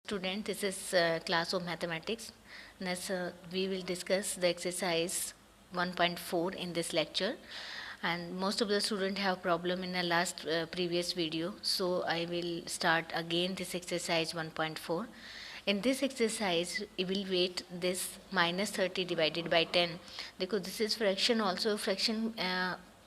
Student, this is class of mathematics. Next, we will discuss the exercise 1.4 in this lecture. And most of the students have problem in the last previous video. So I will start again this exercise 1.4. In this exercise, evaluate this minus 30 divided by 10. देखो, this is fraction also. Fraction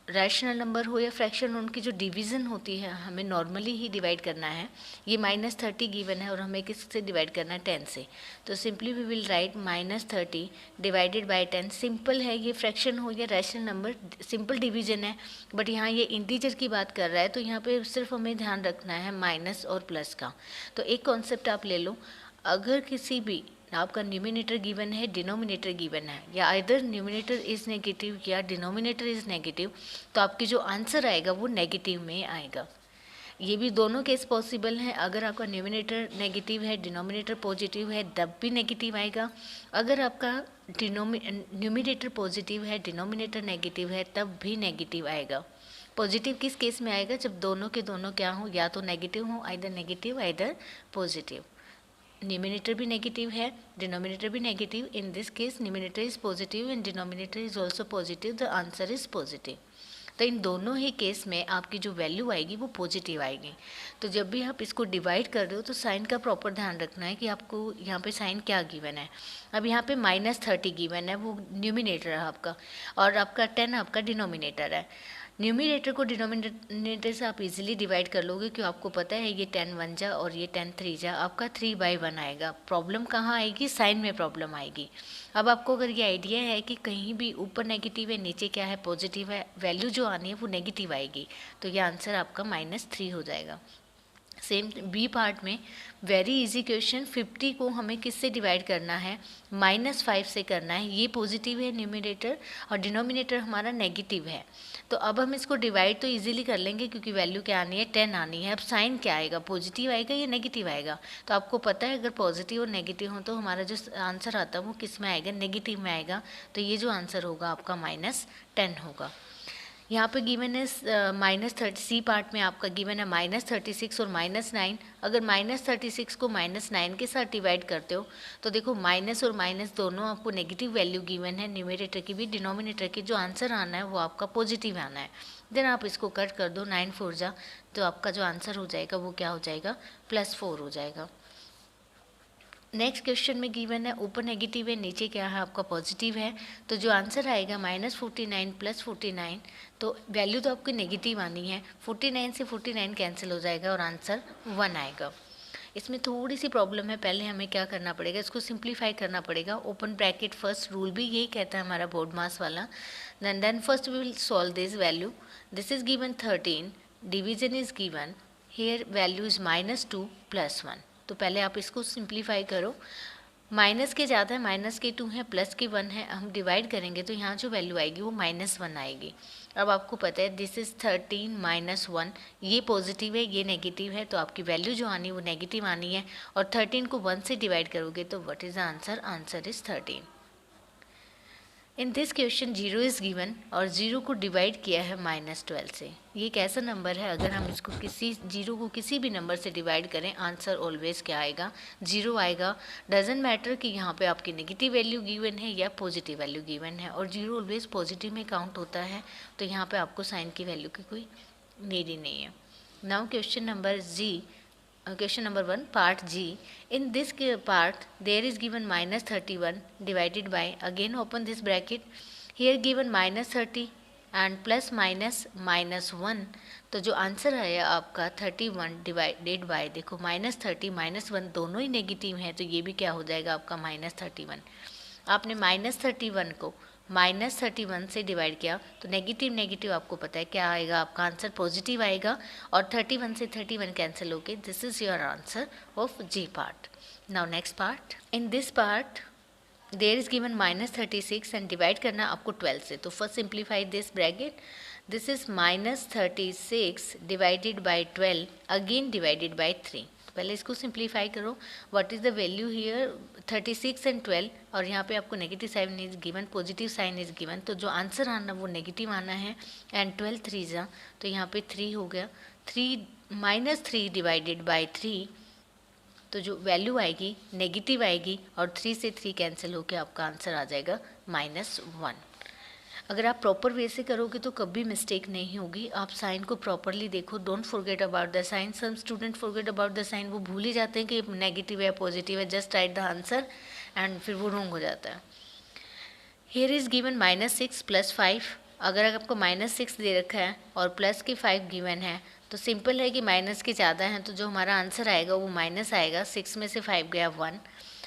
rational number हो या fraction, उनकी जो division होती है हमें normally ही divide करना है. ये -30 गिवन है और हमें किससे डिवाइड करना है? 10 से. तो simply we will write -30 divided by 10. Simple है, ये फ्रैक्शन हो या रैशनल नंबर, सिंपल डिवीजन है. बट यहाँ ये इंटीजर की बात कर रहा है, तो यहाँ पे सिर्फ हमें ध्यान रखना है माइनस और प्लस का. तो एक कॉन्सेप्ट आप ले लो, अगर किसी भी आपका न्यूमिनेटर गिवन है, डिनोमिनेटर गिवन है, या इधर न्यूमिनेटर इज नेगेटिव या डिनोमिनेटर इज नेगेटिव, तो आपकी जो आंसर आएगा वो नेगेटिव में आएगा. ये भी दोनों केस पॉसिबल हैं. अगर आपका न्यूमिनेटर नेगेटिव है, डिनोमिनेटर पॉजिटिव है, तब भी नेगेटिव आएगा. अगर आपका न्यूमिनेटर पॉजिटिव है, डिनोमिनेटर नेगेटिव है, तब भी नेगेटिव आएगा. पॉजिटिव किस केस में आएगा? जब दोनों के दोनों क्या हो, या तो नेगेटिव हो, either negative either positive. Numerator भी नेगेटिव है, डिनोमिनेटर भी negative. In this case numerator is positive and denominator is also positive, the answer is positive. तो इन दोनों ही केस में आपकी जो वैल्यू आएगी वो पॉजिटिव आएगी. तो जब भी आप इसको डिवाइड कर रहे हो तो साइन का प्रॉपर ध्यान रखना है कि आपको यहाँ पे साइन क्या गिवन है. अब यहाँ पे -30 गिवन है, वो न्यूमिनेटर है आपका, और आपका 10 आपका डिनोमिनेटर है. न्यूमिनेटर को डिनोमिनेटर से आप इजीली डिवाइड कर लोगे, क्यों? आपको पता है ये 10 1 जा और ये 10 3 जा, आपका 3/1 आएगा. प्रॉब्लम कहाँ आएगी? साइन में प्रॉब्लम आएगी. अब आपको अगर ये आइडिया है कि कहीं भी ऊपर नेगेटिव है, नीचे क्या है, पॉजिटिव है, वैल्यू जो आनी है वो नेगेटिव आएगी, तो ये आंसर आपका -3 हो जाएगा. सेम बी पार्ट में वेरी इजी क्वेश्चन. 50 को हमें किससे डिवाइड करना है? -5 से करना है. ये पॉजिटिव है न्यूमिनेटर और डिनोमिनेटर हमारा नेगेटिव है. तो अब हम इसको डिवाइड तो इजीली कर लेंगे, क्योंकि वैल्यू क्या आनी है? 10 आनी है. अब साइन क्या आएगा? पॉजिटिव आएगा या नेगेटिव आएगा? तो आपको पता है अगर पॉजिटिव और नेगेटिव हो तो हमारा जो आंसर आता है वो किस में आएगा? नेगेटिव में आएगा. तो ये जो आंसर होगा आपका -10 होगा. यहाँ पे गिवन है -30. सी पार्ट में आपका गिवन है -36 और -9. अगर -36 को -9 के साथ डिवाइड करते हो तो देखो माइनस और माइनस दोनों आपको नेगेटिव वैल्यू गिवन है, न्यूमरेटर की भी डिनोमिनेटर की. जो आंसर आना है वो आपका पॉजिटिव आना है. देन आप इसको कट कर दो, 9 4 जा, तो आपका जो आंसर हो जाएगा वो क्या हो जाएगा? +4 हो जाएगा. नेक्स्ट क्वेश्चन में गिवन है ऊपर नेगेटिव है, नीचे क्या है आपका पॉजिटिव है. तो जो आंसर आएगा -49 + 49, तो वैल्यू तो आपकी नेगेटिव आनी है. 49 से 49 कैंसिल हो जाएगा और आंसर 1 आएगा. इसमें थोड़ी सी प्रॉब्लम है, पहले हमें क्या करना पड़ेगा? इसको सिंप्लीफाई करना पड़ेगा. ओपन ब्रैकेट फर्स्ट रूल भी यही कहता है हमारा बोर्ड मास वाला. Then first we will solve this value. This is given 13, division is given, here value is -2 + 1. तो पहले आप इसको सिंप्लीफाई करो. माइनस के ज़्यादा है, माइनस के 2 है, प्लस के 1 है. हम डिवाइड करेंगे तो यहाँ जो वैल्यू आएगी वो -1 आएगी. अब आपको पता है दिस इज 13 - 1, ये पॉजिटिव है ये नेगेटिव है, तो आपकी वैल्यू जो आनी है वो नेगेटिव आनी है. और 13 को 1 से डिवाइड करोगे तो what is the answer? Answer is 13. In this question 0 is given और 0 को डिवाइड किया है -12 से. ये कैसा नंबर है? अगर हम इसको किसी 0 को किसी भी नंबर से डिवाइड करें, आंसर ऑलवेज क्या आएगा? 0 आएगा. डजेंट मैटर कि यहाँ पे आपकी नेगेटिव वैल्यू गिवन है या पॉजिटिव वैल्यू गिवन है, और 0 ऑलवेज पॉजिटिव में काउंट होता है. तो यहाँ पे आपको साइन की वैल्यू की कोई नीड ही नहीं है. Now question number 1 part G. In this part there is given -31 divided by, again open this bracket, here given -30 and plus minus -1. तो जो आंसर आया आपका 31 डिवाइडेड बाय, देखो -30 -1 दोनों ही नेगेटिव हैं, तो ये भी क्या हो जाएगा आपका -31. आपने -31 को -31 से डिवाइड किया तो नेगेटिव नेगेटिव आपको पता है क्या आएगा? आपका आंसर पॉजिटिव आएगा. और 31 से 31 कैंसिल होके this is your answer of G part. Now next part. In this part there is given -36 and divide करना आपको 12 से. तो first simplify this bracket. This is -36 divided by 12 again divided by 3. पहले इसको सिंप्लीफाई करो. What is the value here? 36 and 12, और यहाँ पे आपको negative sign is given, positive sign is given, तो जो आंसर आना वो नेगेटिव आना है. एंड 12 3 जा, तो यहाँ पे 3 हो गया. 3 -3 डिवाइडेड बाई 3 तो जो वैल्यू आएगी नेगेटिव आएगी और 3 से 3 कैंसिल होकर आपका आंसर आ जाएगा -1। अगर आप प्रॉपर वे से करोगे तो कभी मिस्टेक नहीं होगी। आप साइन को प्रॉपरली देखो, don't forget about the sign. Some student forget about the sign, वो भूल ही जाते हैं कि नेगेटिव है पॉजिटिव है, just right the answer and फिर वो रॉन्ग हो जाता है। Here is given -6 + 5। अगर आपको -6 दे रखा है और प्लस की 5 गिवन है तो सिंपल है कि माइनस के ज़्यादा हैं तो जो हमारा आंसर आएगा वो माइनस आएगा। 6 में से 5 गया 1।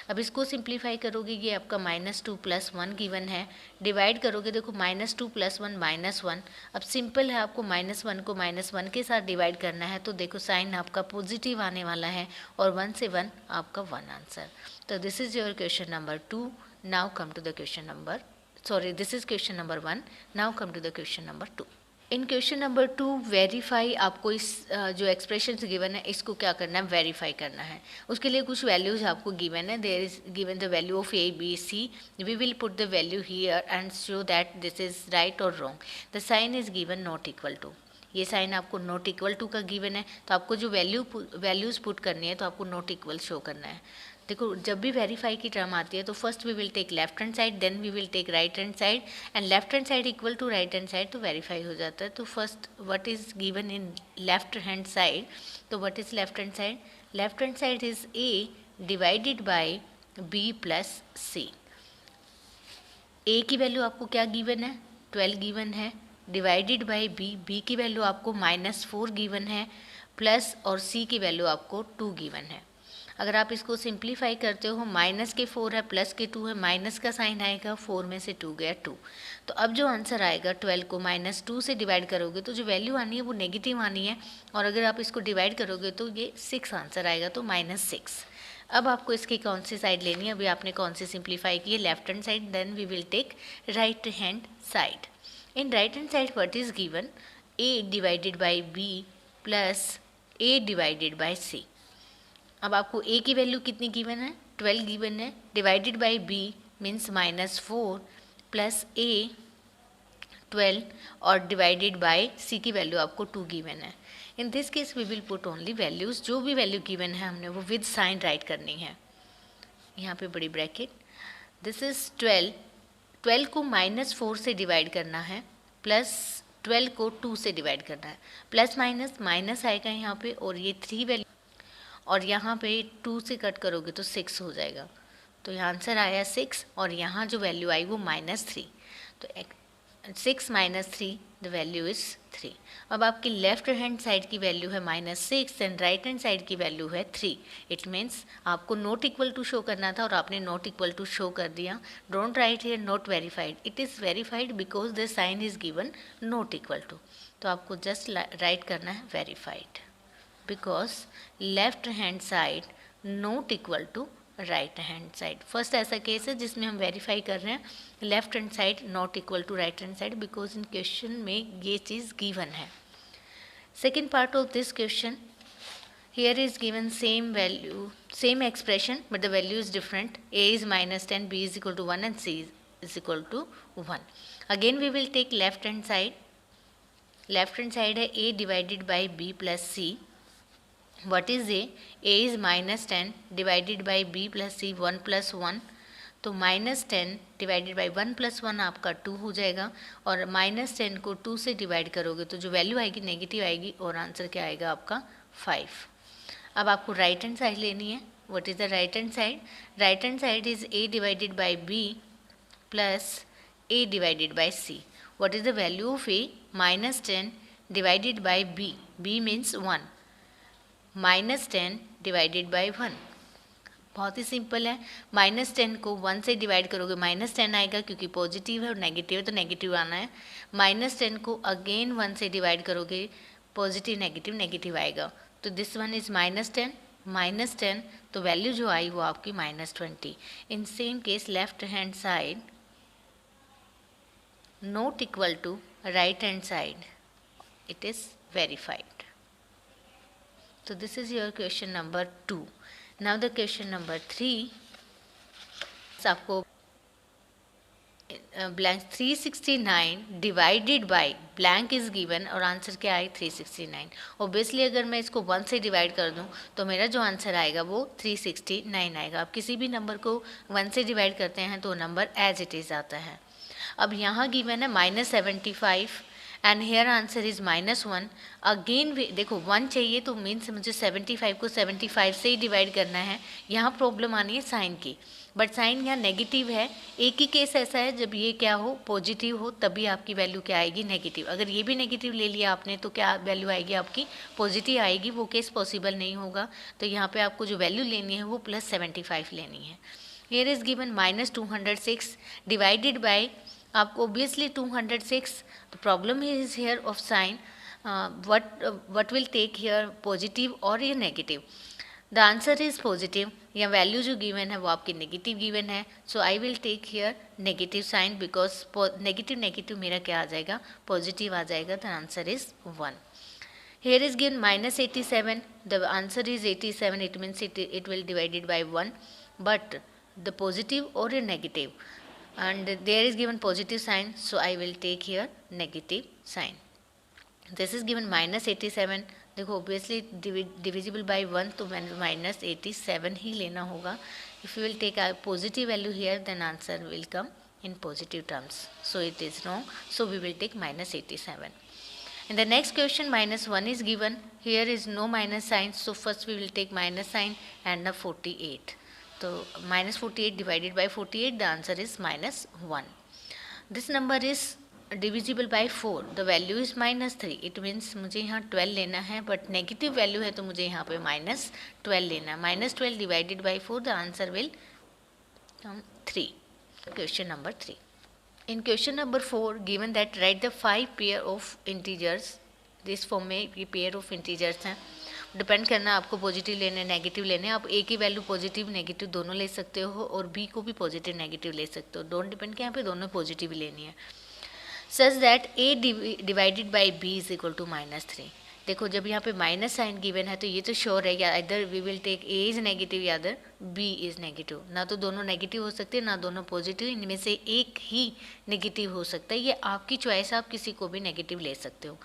अब इसको सिंप्लीफाई करोगे, ये आपका -2 + 1 गिवन है। डिवाइड करोगे, देखो -2 + 1 -1। अब सिंपल है, आपको -1 को -1 के साथ डिवाइड करना है तो देखो साइन आपका पॉजिटिव आने वाला है और 1 से 1 आपका 1 आंसर। तो this is your question number 2। Now come to the question number, sorry this is question number 1। Now come to the question number 2। In question number 2 verify, आपको इस जो एक्सप्रेशन गिवन है इसको क्या करना है, वेरीफाई करना है। उसके लिए कुछ वैल्यूज आपको गिवन है। There is given the value of A B C. We will put the value here and show that this is right और wrong. The sign is given not equal to. ये sign आपको not equal to का given है तो आपको जो values put करनी है तो आपको नॉट इक्वल शो करना है। देखो जब भी वेरीफाई की टर्म आती है तो first we will take left hand side, then we will take right hand side and left hand side equal to right hand side तो वेरीफाई हो जाता है। तो first what is given in left hand side, तो what is left hand side? Left hand side is A divided by B plus C. A की value आपको क्या given है, 12 गिवन है, डिवाइडेड बाय बी, बी की value आपको -4 given है, plus और सी की वैल्यू आपको 2 गिवन है। अगर आप इसको सिंप्लीफाई करते हो, माइनस के 4 है प्लस के 2 है, माइनस का साइन आएगा, 4 में से 2 गया 2। तो अब जो आंसर आएगा 12 को -2 से डिवाइड करोगे तो जो वैल्यू आनी है वो नेगेटिव आनी है और अगर आप इसको डिवाइड करोगे तो ये 6 आंसर आएगा, तो -6। अब आपको इसकी कौन सी साइड लेनी है, अभी आपने कौन सी सिंप्लीफाई की है, left hand side, then we will take right hand side. In right hand side what is given, a divided by b plus a divided by c। अब आपको a की वैल्यू कितनी गिवन है, 12 गिवन है, divided by b means -4 plus a 12 और divided by c की value आपको 2 given है। In this case we will put only values, जो भी वैल्यू गिवन है हमने वो विद साइन राइट करनी है। यहाँ पे बड़ी ब्रैकेट, दिस इज 12, 12 को -4 से डिवाइड करना है, प्लस 12 को 2 से डिवाइड करना है, प्लस माइनस माइनस आएगा यहाँ पे और ये 3 वैल्यू और यहाँ पे 2 से कट करोगे तो 6 हो जाएगा। तो यहाँ आंसर आया 6 और यहाँ जो वैल्यू आई वो -3। तो 6 - 3 द वैल्यू इज 3। अब आपकी लेफ्ट हैंड साइड की वैल्यू है -6 एंड राइट हैंड साइड की वैल्यू है 3। इट मीन्स आपको नॉट इक्वल टू शो करना था और आपने नॉट इक्वल टू शो कर दिया। Don't write here not verified, it is verified because the sign is given not equal to. तो आपको जस्ट राइट करना है verified because left hand side not equal to right hand side. First ऐसा case है जिसमें हम verify कर रहे हैं left hand side not equal to right hand side because in question में ये चीज़ गिवन है। Second part of this question, here is given same value, same expression but the value is different. A is -10, B is equal to 1 and C is equal to 1. Again we will take left hand side. Left hand side है A divided by B plus C. What is A? A is -10 divided by B plus C, 1 plus 1. तो -10 divided by 1 + 1 आपका 2 हो जाएगा और -10 को 2 से divide करोगे तो जो वैल्यू आएगी नेगेटिव आएगी और आंसर क्या आएगा आपका 5। अब आपको राइट हैंड साइड लेनी है। What is the right hand side? Right hand side is A divided by B plus A divided by C। What is the value of A? -10 divided by B, B means 1, -10 divided by 1। बहुत ही simple है, -10 को 1 से divide करोगे -10 आएगा क्योंकि positive है और नेगेटिव है तो नेगेटिव आना है। -10 को अगेन 1 से डिवाइड करोगे पॉजिटिव नेगेटिव नेगेटिव आएगा। तो दिस वन इज -10 तो वैल्यू जो आई वो आपकी -20। In same case left hand side not equal to right hand side, it is verified. तो this is your question number 2। Now the question number 3, आपको blank 369 divided by blank is given और answer क्या आए 369। Obviously अगर मैं इसको 1 से divide कर दूं तो मेरा जो आंसर आएगा वो 369 आएगा। आप किसी भी नंबर को 1 से डिवाइड करते हैं तो नंबर एज इट इज़ आता है। अब यहाँ गिवन है -75 and here answer is -1। Again देखो 1 चाहिए तो मीन्स मुझे 75 को 75 से ही डिवाइड करना है। यहाँ प्रॉब्लम आनी है साइन की, बट साइन यहाँ नेगेटिव है। एक ही केस ऐसा है जब ये क्या हो पॉजिटिव हो तभी आपकी वैल्यू क्या आएगी नेगेटिव। अगर ये भी नेगेटिव ले लिया आपने तो क्या वैल्यू आएगी आपकी पॉजिटिव आएगी। वो केस पॉसिबल नहीं होगा, तो यहाँ पे आपको जो वैल्यू लेनी है वो +75 लेनी है। Here is given -206 divided by आपको obviously 206। the problem is here of sign, what will take here positive और ये negative। the answer is positive। या वैल्यू जो गिवन है वो आपकी नेगेटिव गिवन है, so I will take here negative sign because negative negative मेरा क्या आ जाएगा पॉजिटिव आ जाएगा। The answer is 1। here is given -87, the answer is 87, it means it will divided by 1, but the positive or a negative, and there is given positive sign, so I will take here negative sign। this is given -87, देखो obviously divisible by 1 तो मैंने -87 ही लेना होगा। if you will take a positive value here then answer will come in positive terms, so it is wrong, so we will take -87। in the next question -1 is given, here is no minus sign, so first we will take minus sign and a 48, so -48 divided by 48, the answer is -1। this number is divisible by 4, the value is -3, it means मुझे यहाँ 12 लेना है, but negative value है तो मुझे यहाँ पे -12 लेना है। -12 divided by 4, the answer will come 3। question number 3। in question number 4 given that write the 5 pair of integers, this form में ये पेयर ऑफ इंटीजर्स हैं। डिपेंड करना आपको पॉजिटिव लेने नेगेटिव लेने, आप ए की वैल्यू पॉजिटिव नेगेटिव दोनों ले सकते हो और बी को भी पॉजिटिव नेगेटिव ले सकते हो, डोंट डिपेंड कि यहाँ पे दोनों पॉजिटिव लेनी है। Such that a divided by b is equal to -3। देखो जब यहाँ पे माइनस साइन गिवन है तो ये तो श्योर है या इधर we will take a is negative या अदर बी इज नेगेटिव, ना तो दोनों नेगेटिव हो सकते हैं ना दोनों पॉजिटिव, इनमें से एक ही नेगेटिव हो सकता है। ये आपकी चॉइस है, आप किसी को भी नेगेटिव ले सकते हो।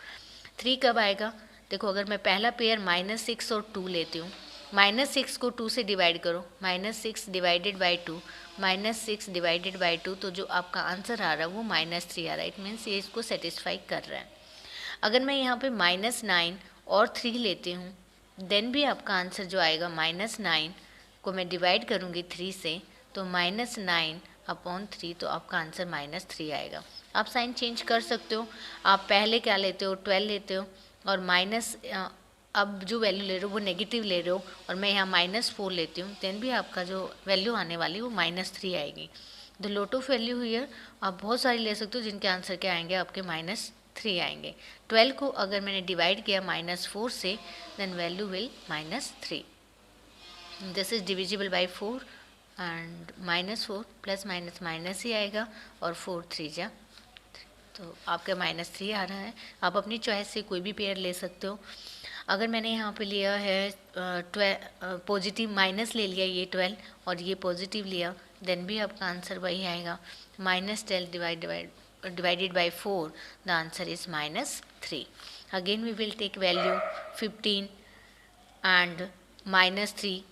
3 कब आएगा, देखो अगर मैं पहला पेयर -6 और 2 लेती हूँ, -6 को 2 से डिवाइड करो, -6 डिवाइडेड बाई 2, -6 डिवाइडेड बाई 2, तो जो आपका आंसर आ रहा है वो -3 आ रहा है। इट मीन्स ये इसको सेटिस्फाई कर रहा है। अगर मैं यहाँ पे -9 और 3 लेती हूँ देन भी आपका आंसर जो आएगा -9 को मैं डिवाइड करूँगी 3 से, तो -9 अपॉन 3, तो आपका आंसर -3 आएगा। आप साइन चेंज कर सकते हो, आप पहले क्या लेते हो 12 लेते हो और माइनस अब जो वैल्यू ले रहे हो वो नेगेटिव ले रहे हो और मैं यहाँ -4 लेती हूँ, देन भी आपका जो वैल्यू आने वाली वो -3 आएगी। The lot of value here आप बहुत सारी ले सकते हो जिनके आंसर क्या आएंगे आपके -3 आएंगे। 12 को अगर मैंने डिवाइड किया -4 से then value will -3। This is divisible by 4 and -4 plus minus minus ही आएगा और 4 3 जा, तो आपका -3 आ रहा है। आप अपनी चॉइस से कोई भी पेयर ले सकते हो। अगर मैंने यहाँ पे लिया है पॉजिटिव माइनस ले लिया ये 12 और ये पॉजिटिव लिया देन भी आपका आंसर वही आएगा। -12 divided by 4, the answer is -3। again we will take value 15 and -3,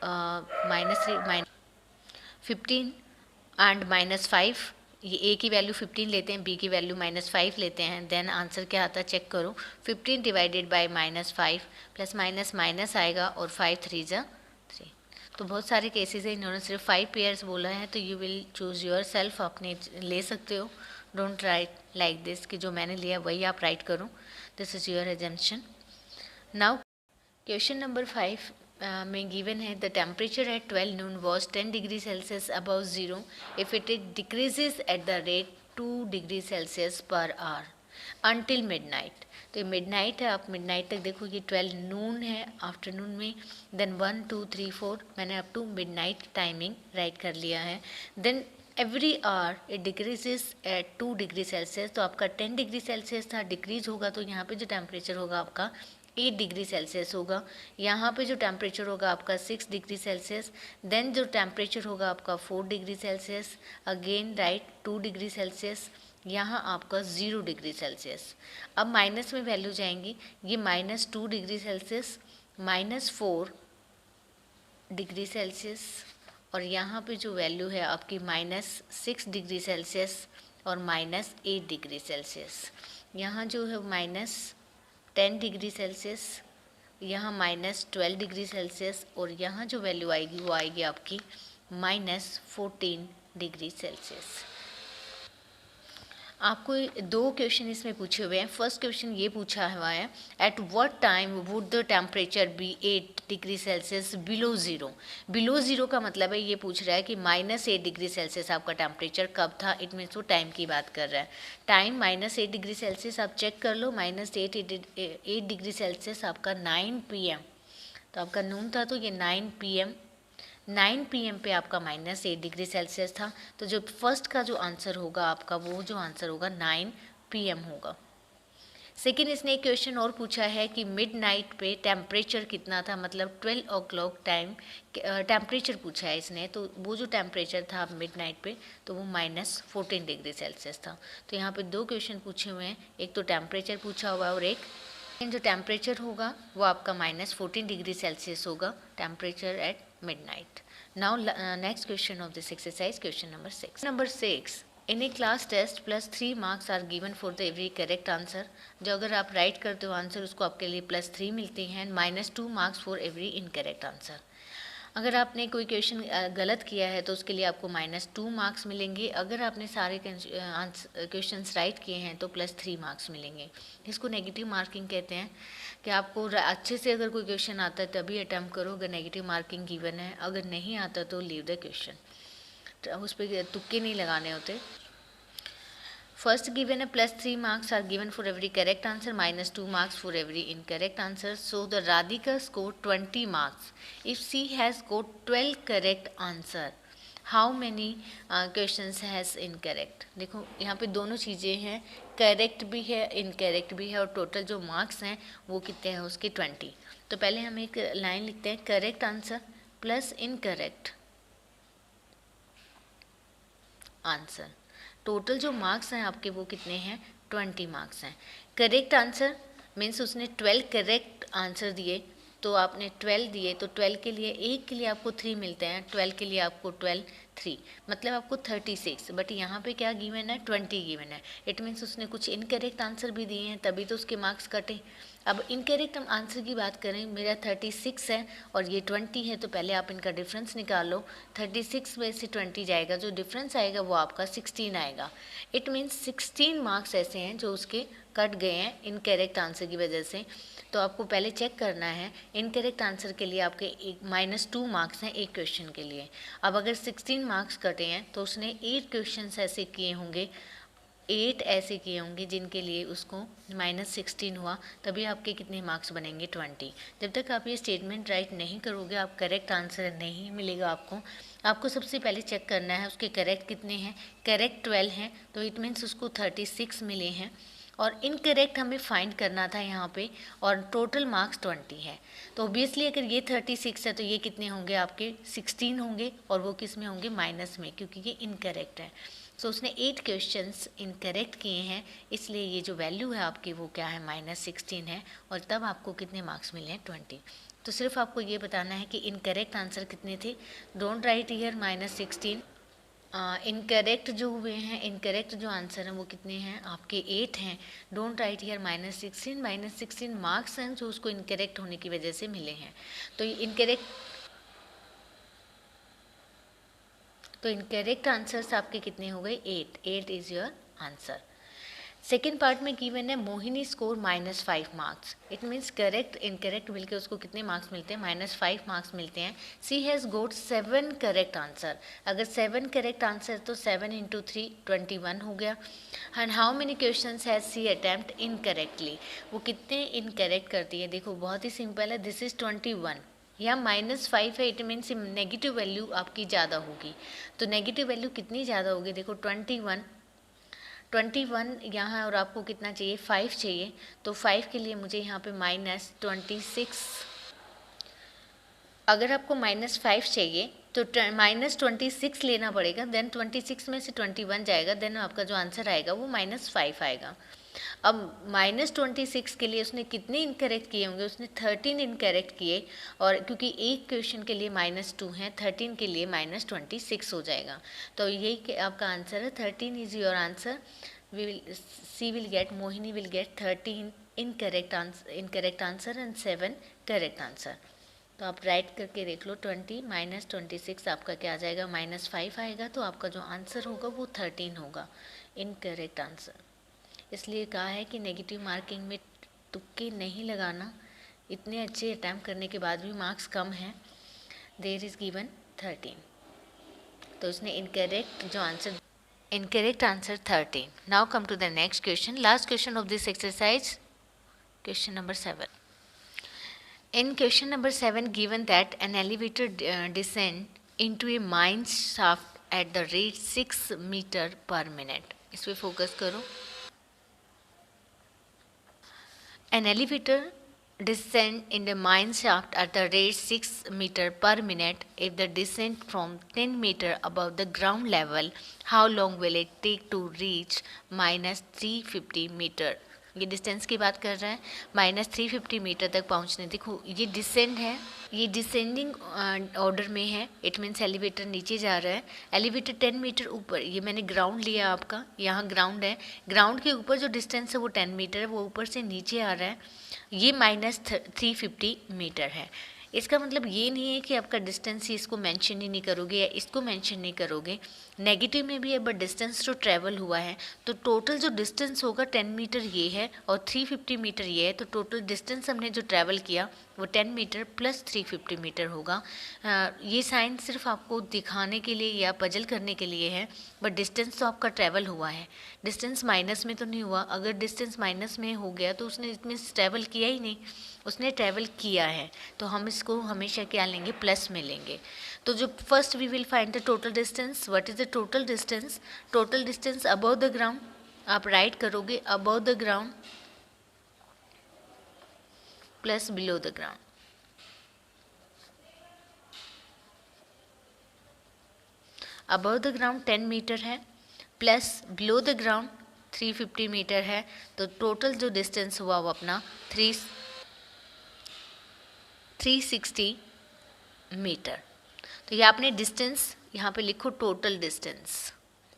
-3 15 and -5, ये ए की वैल्यू 15 लेते हैं, बी की वैल्यू -5 लेते हैं, देन आंसर क्या आता है चेक करो। 15 divided by -5 plus minus minus आएगा और 5 3 जा 3। तो बहुत सारे केसेस है, इन्होंने सिर्फ 5 पेयर्स बोला है, तो you will choose your self, अपने ले सकते हो। डोंट राइट लाइक दिस कि जो मैंने लिया वही आप राइट करो, this is your assumption. Now question number 5 में गिवन है the temperature at 12 noon was 10 degree Celsius above zero if it decreases at the rate 2 degree Celsius per hour until midnight। तो ये मिडनाइट है, आप midnight तक देखो, ये 12 नून है आफ्टरनून में, देन 1 2 3 4 मैंने up to midnight timing write कर लिया है। Then every hour it decreases at 2 degree Celsius, तो आपका 10 डिग्री सेल्सियस था, डिक्रीज होगा तो यहाँ पे जो टेम्परेचर होगा आपका 8 डिग्री सेल्सियस होगा। यहाँ पे जो टेम्परेचर होगा आपका 6 डिग्री सेल्सियस, देन जो टेम्परेचर होगा आपका 4 degree Celsius, again right 2 degree Celsius, यहाँ आपका 0 डिग्री सेल्सियस। अब माइनस में वैल्यू जाएंगी, ये -2 डिग्री सेल्सियस, -4 डिग्री सेल्सियस, और यहाँ पे जो वैल्यू है आपकी -6 डिग्री सेल्सियस और -8 डिग्री सेल्सियस। यहाँ जो है -10 डिग्री सेल्सियस, यहाँ -12 डिग्री सेल्सियस, और यहाँ जो वैल्यू आएगी वो आएगी आपकी -14 डिग्री सेल्सियस। आपको दो क्वेश्चन इसमें पूछे हुए हैं। फर्स्ट क्वेश्चन ये पूछा हुआ है, at what time would the temperature be 8 degree Celsius below zero. Below zero का मतलब है, ये पूछ रहा है कि -8 डिग्री सेल्सियस आपका टेम्परेचर कब था। इट मीन्स वो टाइम की बात कर रहा है। टाइम -8 डिग्री सेल्सियस आप चेक कर लो, -8 डिग्री सेल्सियस आपका 9 PM, तो आपका नून था तो ये 9 PM, 9 PM पे आपका -8 डिग्री सेल्सियस था। तो जो फर्स्ट का जो आंसर होगा आपका, वो जो आंसर होगा 9 PM होगा। सेकेंड, इसने एक क्वेश्चन और पूछा है कि मिडनाइट पे टेम्परेचर कितना था, मतलब 12 o'clock टाइम टेम्परेचर पूछा है इसने। तो वो जो टेम्परेचर था मिडनाइट पे, तो वो -14 डिग्री सेल्सियस था। तो यहाँ पे दो क्वेश्चन पूछे हुए हैं, एक तो टेम्परेचर पूछा हुआ है और एक जो टेम्परेचर होगा वो आपका -14 डिग्री सेल्सियस होगा, temperature at midnight. Now next question of this exercise, question number 6. Number 6, in a class test plus 3 marks are given for the every correct answer. जो अगर आप राइट करते हो आंसर, उसको आपके लिए +3 मिलते हैं, -2 marks for every incorrect answer. अगर आपने कोई क्वेश्चन गलत किया है तो उसके लिए आपको -2 मार्क्स मिलेंगे। अगर आपने सारे क्वेश्चंस राइट किए हैं तो +3 मार्क्स मिलेंगे। इसको नेगेटिव मार्किंग कहते हैं, कि आपको अच्छे से अगर कोई क्वेश्चन आता है तभी अटैम्प्ट करो, अगर नेगेटिव मार्किंग गिवन है। अगर नहीं आता तो लीव द क्वेश्चन, तो उस पर तुक्के नहीं लगाने होते। फर्स्ट गिवन है +3 marks are given for every correct answer, -2 marks for every incorrect answer. So the Radhika scored 20 marks. If she has got 12 correct answer, how many questions has incorrect? देखो यहाँ पे दोनों चीज़ें हैं, करेक्ट भी है incorrect भी है, और टोटल जो मार्क्स हैं वो कितने हैं उसके 20। तो पहले हम एक लाइन लिखते हैं, correct answer plus incorrect answer. Total जो मार्क्स हैं आपके वो कितने हैं, 20 मार्क्स हैं। करेक्ट आंसर मीन्स उसने 12 करेक्ट आंसर दिए, तो आपने 12 दिए, तो 12 के लिए एक के लिए आपको 3 मिलते हैं, 12 के लिए आपको 12 3, मतलब आपको 36। बट यहाँ पे क्या गिवन है, 20 गिवन है। इट मीन्स उसने कुछ इनकरेक्ट आंसर भी दिए हैं, तभी तो उसके मार्क्स कटे। अब इनकरेक्ट हम आंसर की बात करें, मेरा 36 है और ये 20 है, तो पहले आप इनका डिफरेंस निकालो। 36 में से 20 जाएगा, जो डिफरेंस आएगा वो आपका 16 आएगा। इट मीन्स 16 मार्क्स ऐसे हैं जो उसके कट गए हैं इनकरेक्ट आंसर की वजह से। तो आपको पहले चेक करना है, इनकरेक्ट आंसर के लिए आपके -2 मार्क्स हैं एक क्वेश्चन के लिए। अब अगर 16 मार्क्स कटे हैं तो उसने 8 क्वेश्चन ऐसे किए होंगे, 8 ऐसे किए होंगे जिनके लिए उसको -16 हुआ, तभी आपके कितने मार्क्स बनेंगे, 20। जब तक आप ये स्टेटमेंट राइट नहीं करोगे, आप करेक्ट आंसर नहीं मिलेगा आपको। आपको सबसे पहले चेक करना है उसके करेक्ट कितने हैं। करेक्ट 12 हैं, तो इट मीन्स उसको 36 मिले हैं, और इनकरेक्ट हमें फाइंड करना था यहाँ पे, और टोटल मार्क्स 20 है। तो ऑब्वियसली अगर ये 36 है तो ये कितने होंगे आपके 16 होंगे, और वो किस में होंगे, माइनस में, क्योंकि ये इनकरेक्ट है। सो उसने 8 क्वेश्चंस इनकरेक्ट किए हैं, इसलिए ये जो वैल्यू है आपकी वो क्या है, -16 है, और तब आपको कितने मार्क्स मिले हैं, 20। तो सिर्फ आपको ये बताना है कि इनकरेक्ट आंसर कितने थे। Don't write here -16। इनकरेक्ट जो हुए हैं, इनकरेक्ट जो आंसर हैं वो कितने हैं आपके 8 हैं। Don't write here -16। -16 मार्क्स हैं जो उसको इनकरेक्ट होने की वजह से मिले हैं। तो इनकरेक्ट आंसर्स आपके कितने हो गए, 8 is your answer. Second part में गिवन है Mohini score -5 marks. It means correct incorrect मिलकर उसको कितने मार्क्स मिलते हैं, -5 मार्क्स मिलते हैं। सी हैज़ गोट 7 करेक्ट आंसर। अगर 7 करेक्ट आंसर तो 7 × 3 21 हो गया। And how many question has she attempt incorrectly, वो कितने इनकरेक्ट करती है। देखो बहुत ही सिंपल है, दिस इज़ 21, यहाँ -5 है, इट मीन्स नेगेटिव वैल्यू आपकी ज़्यादा होगी। तो नेगेटिव वैल्यू कितनी ज़्यादा होगी, देखो 21 21 यहाँ है और आपको कितना चाहिए, 5 चाहिए, तो 5 के लिए मुझे यहाँ पे -26, अगर आपको -5 चाहिए तो -26 लेना पड़ेगा, देन 26 में से 21 जाएगा, देन आपका जो आंसर आएगा वो -5 आएगा। अब -26 के लिए उसने कितने इनकरेक्ट किए होंगे, उसने 13 इनकरेक्ट किए, और क्योंकि एक क्वेश्चन के लिए -2 है, 13 के लिए -26 हो जाएगा। तो यही आपका आंसर है, 13 is your answer. She will get, Mohini will get 13 incorrect answer and 7 correct answer. तो आप राइट करके देख लो, 20 -26 आपका क्या आ जाएगा, -5 आएगा, तो आपका जो आंसर होगा वो 13 होगा, इनकरेक्ट आंसर। इसलिए कहा है कि नेगेटिव मार्किंग में तुक्के नहीं लगाना, इतने अच्छे अटैम्प्ट करने के बाद भी मार्क्स कम हैं। देयर इज़ गिवन 13, तो इसने इनकरेक्ट जो answer, incorrect answer 13। Now come to the next question, last question of this exercise, question number 7. In question number 7, given that an elevator descend into a mine shaft at the rate 6 meter per minute. इस पे focus करो। An elevator descend in the mine shaft at the rate 6 meter per minute. If the descent from 10 meter above the ground level, how long will it take to reach -350 meter? ये distance की बात कर रहा है, -350 metre तक पहुंचने। देखो ये डिसेंड है, ये डिसेंडिंग ऑर्डर में है, इट मीन्स एलिवेटर नीचे जा रहा है। एलिवेटर 10 मीटर ऊपर, ये मैंने ग्राउंड लिया आपका, यहाँ ग्राउंड है, ग्राउंड के ऊपर जो डिस्टेंस है वो 10 मीटर है, वो ऊपर से नीचे आ रहा है, ये -350 मीटर है। इसका मतलब ये नहीं है कि आपका डिस्टेंस ही इसको मेंशन ही नहीं करोगे या इसको मेंशन नहीं करोगे, नेगेटिव में भी अगर डिस्टेंस जो ट्रैवल हुआ है तो टोटल जो डिस्टेंस होगा 10 मीटर ये है और 350 मीटर ये है, तो टोटल डिस्टेंस हमने जो ट्रैवल किया वो 10 मीटर प्लस 350 मीटर होगा। ये साइन सिर्फ आपको दिखाने के लिए या पजल करने के लिए है, बट डिस्टेंस तो आपका ट्रैवल हुआ है, डिस्टेंस माइनस में तो नहीं हुआ। अगर डिस्टेंस माइनस में हो गया तो उसने इसमें ट्रैवल किया ही नहीं, उसने ट्रैवल किया है, तो हम इसको हमेशा क्या लेंगे, प्लस में लेंगे। तो जो first we will find the total distance, what is the total distance, total distance above the ground, आप राइट करोगे above the ground plus below the ground. Above the ground 10 metre है, plus below the ground 350 metre है, तो total जो distance हुआ वो अपना 360 metre. तो ये आपने डिस्टेंस यहाँ पे लिखो, टोटल डिस्टेंस,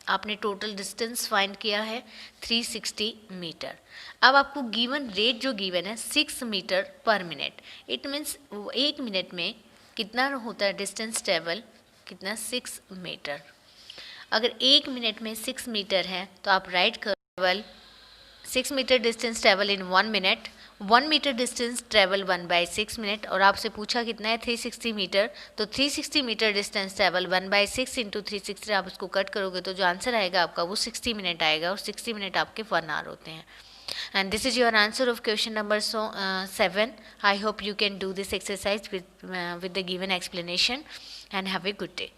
आपने टोटल डिस्टेंस फाइंड किया है 360 मीटर। अब आपको गिवन रेट जो गिवन है 6 मीटर पर मिनट, इट मीन्स 1 मिनट में कितना होता है डिस्टेंस ट्रेवल, कितना 6 मीटर। अगर 1 मिनट में 6 मीटर है तो आप write travel 6 metre distance travel in 1 minute, 1 metre distance travel 1/6 minute, और आपसे पूछा कितना है 360 मीटर, तो 360 मीटर डिस्टेंस ट्रेवल 1/6 इंटू 360 आप उसको कट करोगे तो जो आंसर आएगा आपका वो 60 मिनट आएगा, और 60 मिनट आपके 1 आवर होते हैं। And this is your answer of question number 7. I hope you can do this exercise with the given explanation and have a good day.